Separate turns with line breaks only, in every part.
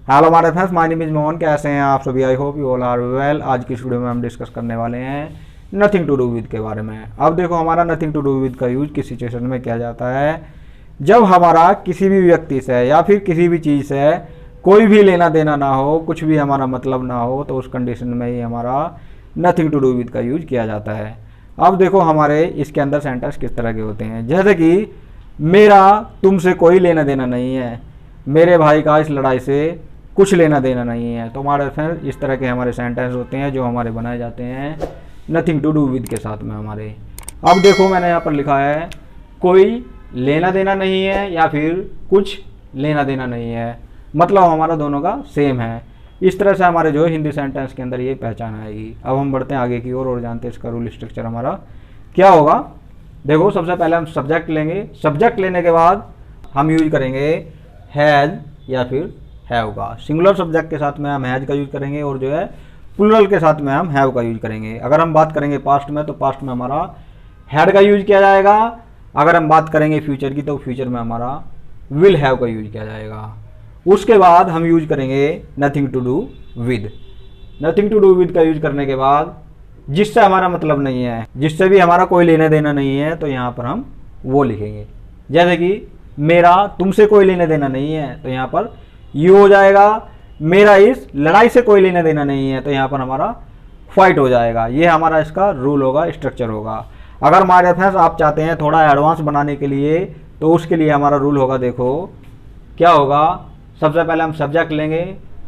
Hello हमारे friends, my name is Mohan. कैसे हैं आप सभी? I hope you all are well. आज की इस वीडियो में हम डिस्कस करने वाले हैं नथिंग टू डू विद के बारे में। अब देखो, हमारा नथिंग टू डू विद का यूज किस सिचुएशन में किया जाता है? जब हमारा किसी भी व्यक्ति से या फिर किसी भी चीज़ से कोई भी लेना देना ना हो, कुछ भी हमारा मतलब ना हो, तो उस कंडीशन में ही हमारा नथिंग टू डू विद का यूज किया जाता है। अब देखो, हमारे इसके अंदर सेंटेंस किस तरह के होते हैं, जैसे कि मेरा तुमसे कोई लेना देना नहीं है, मेरे भाई का इस लड़ाई से कुछ लेना देना नहीं है। तो हमारे फ्रेंड इस तरह के हमारे सेंटेंस होते हैं जो हमारे बनाए जाते हैं नथिंग टू डू विद के साथ में हमारे। अब देखो, मैंने यहाँ पर लिखा है कोई लेना देना नहीं है या फिर कुछ लेना देना नहीं है, मतलब हमारा दोनों का सेम है। इस तरह से हमारे जो हिंदी सेंटेंस के अंदर ये पहचान आएगी। अब हम बढ़ते हैं आगे की ओर और जानते हैं इसका रूल स्ट्रक्चर हमारा क्या होगा। देखो, सबसे पहले हम सब्जेक्ट लेंगे। सब्जेक्ट लेने के बाद हम यूज करेंगे हैज या फिर हैव का। सिंगुलर सब्जेक्ट के साथ में हम हैज का यूज करेंगे और जो है प्लूरल के साथ में हम हैव का यूज करेंगे। अगर हम बात करेंगे पास्ट में, तो पास्ट में हमारा हैड का यूज किया जाएगा। अगर हम बात करेंगे फ्यूचर की, तो फ्यूचर में हमारा विल हैव का यूज किया जाएगा। उसके बाद हम यूज करेंगे nothing to do with. Nothing to do with का यूज करने के बाद जिससे हमारा मतलब नहीं है, जिससे भी हमारा कोई लेना देना नहीं है, तो यहाँ पर हम वो लिखेंगे। जैसे कि मेरा तुमसे कोई लेना देना नहीं है, तो यहाँ पर यू हो जाएगा। मेरा इस लड़ाई से कोई लेना देना नहीं है, तो यहाँ पर हमारा फाइट हो जाएगा। ये हमारा इसका रूल होगा, स्ट्रक्चर होगा। अगर हमारे फ्रेंड्स आप चाहते हैं थोड़ा एडवांस बनाने के लिए, तो उसके लिए हमारा रूल होगा। देखो क्या होगा, सबसे पहले हम सब्जेक्ट लेंगे।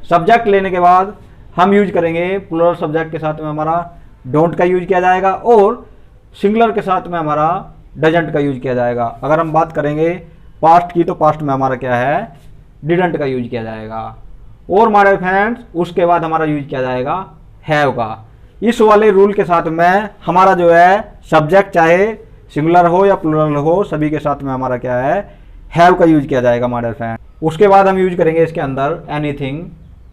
सब्जेक्ट लेने के बाद हम यूज करेंगे प्लूरल सब्जेक्ट के साथ में हमारा डोंट का यूज किया जाएगा और सिंगुलर के साथ में हमारा डजंट का यूज किया जाएगा। अगर हम बात करेंगे पास्ट की, तो पास्ट में हमारा क्या है, डिडंट का यूज किया जाएगा। और हमारे फ्रेंड्स उसके बाद हमारा यूज किया जाएगा हैव का। इस वाले रूल के साथ में हमारा जो है सब्जेक्ट चाहे सिंगुलर हो या प्लूरल हो, सभी के साथ में हमारा क्या है, हैव का यूज किया जाएगा हमारे फ्रेंड। उसके बाद हम यूज करेंगे इसके अंदर एनीथिंग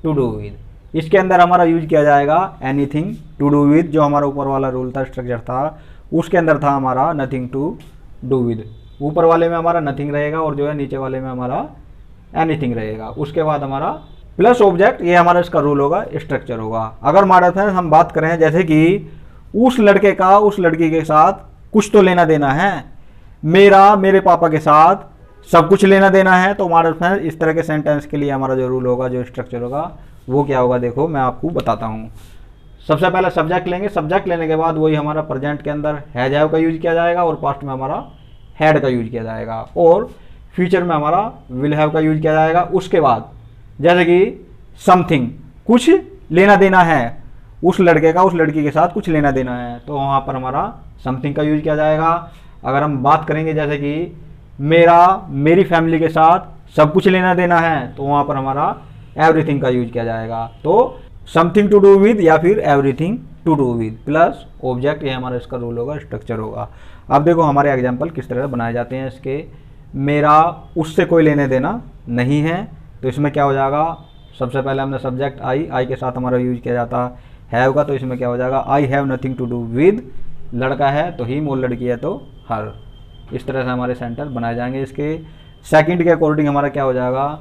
टू डू विद। इसके अंदर हमारा यूज किया जाएगा एनीथिंग टू डू विद। जो हमारा ऊपर वाला रूल था, स्ट्रक्चर था, उसके अंदर था हमारा नथिंग टू डू विद। ऊपर वाले में हमारा नथिंग रहेगा और जो है नीचे वाले में हमारा एनीथिंग रहेगा। उसके बाद हमारा प्लस ऑब्जेक्ट, ये हमारा इसका रूल होगा, स्ट्रक्चर होगा। अगर हमारे फ्रेंड्स हम बात करें जैसे कि उस लड़के का उस लड़की के साथ कुछ तो लेना देना है, मेरा मेरे पापा के साथ सब कुछ लेना देना है, तो हमारे फ्रेंड्स इस तरह के सेंटेंस के लिए हमारा जो रूल होगा, जो स्ट्रक्चर होगा, वो क्या होगा, देखो मैं आपको बताता हूँ। सबसे पहले सब्जेक्ट लेंगे। सब्जेक्ट लेने के बाद वही हमारा प्रेजेंट के अंदर हैज हैव का यूज किया जाएगा और पास्ट में हमारा हैड का यूज किया जाएगा और फ्यूचर में हमारा विल हैव का यूज किया जाएगा। उसके बाद जैसे कि समथिंग, कुछ लेना देना है, उस लड़के का उस लड़की के साथ कुछ लेना देना है, तो वहाँ पर हमारा समथिंग का यूज किया जाएगा। अगर हम बात करेंगे जैसे कि मेरा मेरी फैमिली के साथ सब कुछ लेना देना है, तो वहाँ पर हमारा एवरीथिंग का यूज किया जाएगा। तो समथिंग टू डू विद या फिर everything to do with plus object, ये हमारा इसका रूल होगा, स्ट्रक्चर होगा। अब देखो हमारे एग्जाम्पल किस तरह बनाए जाते हैं इसके। मेरा उससे कोई लेने देना नहीं है, तो इसमें क्या हो जाएगा, सबसे पहले हमने सब्जेक्ट आई के साथ हमारा यूज किया जाता हैव का, तो इसमें क्या हो जाएगा, I have nothing to do with. लड़का है तो हिम और लड़की है तो हर। इस तरह से हमारे सेंटेंस बनाए जाएंगे। इसके सेकंड के अकॉर्डिंग हमारा क्या हो जाएगा,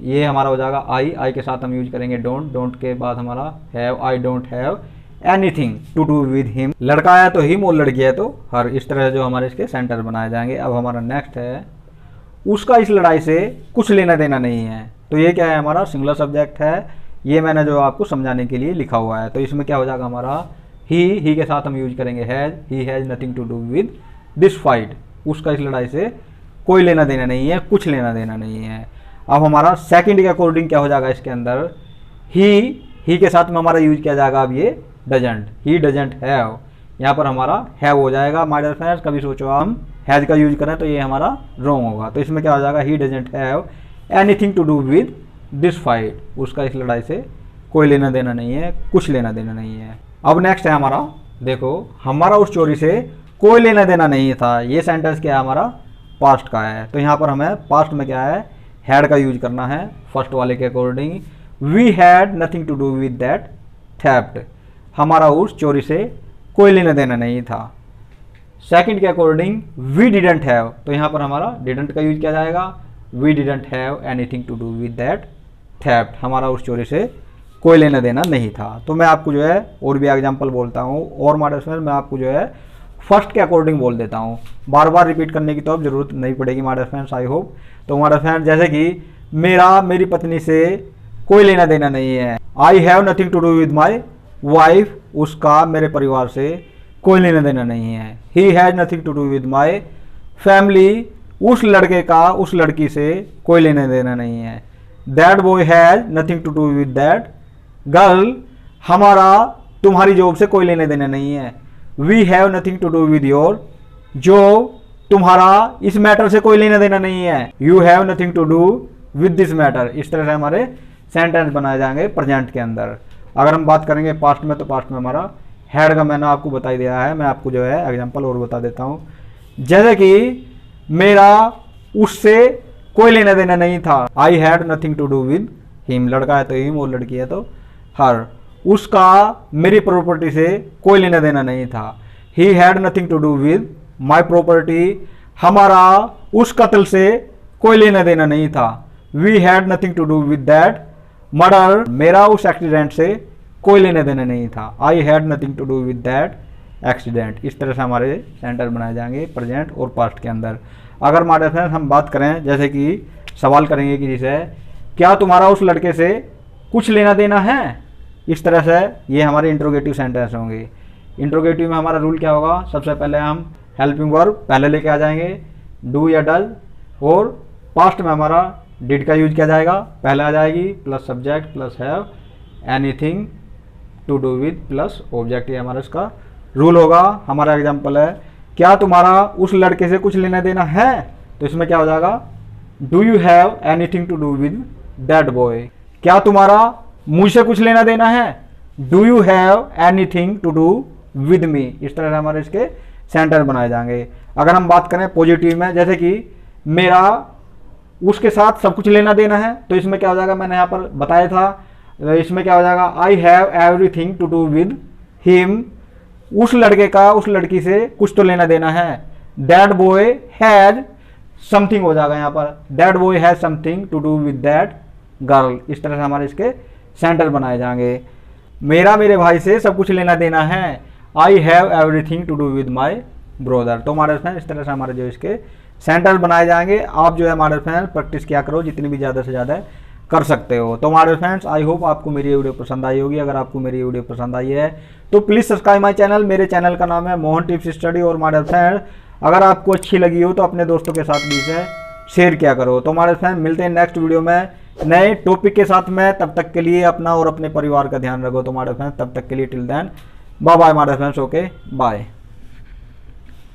ये हमारा हो जाएगा आई के साथ हम यूज करेंगे डोंट के बाद हमारा have, I don't have anything to do with him. लड़का है तो हिम और लड़की है तो हर। इस तरह से जो हमारे इसके सेंटर बनाए जाएंगे। अब हमारा नेक्स्ट है उसका इस लड़ाई से कुछ लेना देना नहीं है, तो ये क्या है, हमारा सिंगुलर सब्जेक्ट है। ये मैंने जो आपको समझाने के लिए लिखा हुआ है। तो इसमें क्या हो जाएगा, हमारा ही के साथ हम यूज करेंगे has, he has nothing to do with this fight. उसका इस लड़ाई से कोई लेना देना नहीं है, कुछ लेना देना नहीं है। अब हमारा सेकंड के अकॉर्डिंग क्या हो जाएगा, इसके अंदर ही के साथ में हमारा यूज किया जाएगा अब ये डजंट, ही डजंट हैव। यहाँ पर हमारा हैव हो जाएगा। माय डियर फ्रेंड्स, कभी सोचो हम हैज का यूज करें तो ये हमारा रॉन्ग होगा। तो इसमें क्या हो जाएगा, he doesn't have anything to do with this fight. उसका इस लड़ाई से कोई लेना देना नहीं है, कुछ लेना देना नहीं है। अब नेक्स्ट है हमारा, देखो हमारा उस चोरी से कोई लेना देना नहीं था। ये सेंटेंस क्या है, हमारा पास्ट का है। तो यहाँ पर हमें पास्ट में क्या है, हैड का यूज करना है। फर्स्ट वाले के according we had nothing to do with that theft. हमारा उस चोरी से कोई लेना देना नहीं था। सेकंड के अकॉर्डिंग वी डिडंट हैव, तो यहाँ पर हमारा डिडंट का यूज किया जाएगा। We didn't have anything to do with that theft, हमारा उस चोरी से कोई लेना देना नहीं था। तो मैं आपको जो है और भी एग्जांपल बोलता हूँ, और हमारे फ्रेंड मैं आपको जो है फर्स्ट के अकॉर्डिंग बोल देता हूँ, बार बार रिपीट करने की तो अब जरूरत नहीं पड़ेगी हमारे फ्रेंड्स, आई होप। तो हमारे फ्रेंड जैसे कि मेरी पत्नी से कोई लेना देना नहीं है, I have nothing to do with my wife, उसका मेरे परिवार से कोई लेना देना नहीं है। He has nothing to do with my family, उस लड़के का उस लड़की से कोई लेना देना नहीं है। That boy has nothing to do with that girl, हमारा तुम्हारी जॉब से कोई लेना देना नहीं है। We have nothing to do with your job, तुम्हारा इस मैटर से कोई लेना देना नहीं है। You have nothing to do with this matter. इस तरह से हमारे सेंटेंस बनाए जाएंगे प्रेजेंट के अंदर। अगर हम बात करेंगे पास्ट में, तो पास्ट में हमारा हैड का मैंने आपको बता ही दिया है, मैं आपको जो है एग्जांपल और बता देता हूँ। जैसे कि मेरा उससे कोई लेना देना नहीं था, I had nothing to do with him, लड़का है तो हिम और लड़की है तो हर, उसका मेरी प्रॉपर्टी से कोई लेना देना नहीं था। He had nothing to do with my property, हमारा उस कत्ल से कोई लेना देना नहीं था। We had nothing to do with that murder, मेरा उस एक्सीडेंट से कोई लेना देना नहीं था। I had nothing to do with that accident. इस तरह से हमारे सेंटेंस बनाए जाएंगे प्रेजेंट और पास्ट के अंदर। अगर हमारे फ्रेंड्स हम बात करें, जैसे कि सवाल करेंगे कि जैसे क्या तुम्हारा उस लड़के से कुछ लेना देना है, इस तरह से ये हमारे इंट्रोगेटिव सेंटेंस होंगे। इंट्रोगेटिव में हमारा रूल क्या होगा, सबसे पहले हम हेल्पिंग वर्ब पहले लेके आ जाएंगे, डू या डज, और पास्ट में हमारा डिड का यूज किया जाएगा, पहले आ जाएगी plus subject plus have, anything to do with plus object, ये हमारा इसका रूल होगा। हमारा एग्जांपल है, क्या तुम्हारा उस लड़के से कुछ लेना देना है, तो इसमें क्या हो जाएगा, do you have anything to do with that boy. क्या तुम्हारा मुझसे कुछ लेना देना है, do you have anything to do with me. इस तरह से हमारे इसके सेंटेंस बनाए जाएंगे। अगर हम बात करें पॉजिटिव में, जैसे कि मेरा उसके साथ सब कुछ लेना देना है, तो इसमें क्या हो जाएगा, मैंने यहाँ पर बताया था, इसमें क्या हो जाएगा, I have everything to do with him, उस लड़के का उस लड़की से कुछ तो लेना देना है। दैट बॉय हैज समथिंग हो जाएगा यहाँ पर, that boy has something to do with that girl. इस तरह से हमारे इसके सेंटेंस बनाए जाएंगे। मेरा मेरे भाई से सब कुछ लेना देना है, I have everything to do with my brother. तो हमारे फ्रेंड इस तरह से हमारे जो इसके सेंटेंस बनाए जाएंगे। आप जो है हमारे फ्रेंड प्रैक्टिस किया करो, जितनी भी ज़्यादा से ज़्यादा कर सकते हो। तो हमारे फ्रेंड्स आई होप आपको मेरी वीडियो पसंद आई होगी। अगर आपको मेरी वीडियो पसंद आई है तो प्लीज़ सब्सक्राइब माई चैनल। मेरे चैनल का नाम है मोहन टिप्स स्टडी। और हमारे फ्रेंड अगर आपको अच्छी लगी हो तो अपने दोस्तों के साथ भी इसे शेयर किया करो। तो हमारे फ्रेंड मिलते हैं नेक्स्ट वीडियो में नए टॉपिक के साथ में। तब तक के लिए अपना और अपने परिवार का ध्यान रखो। तो हमारे फ्रेंड्स तब तक के लिए टिल देन बाय बाय हमारे फ्रेंड्स, ओके बाय।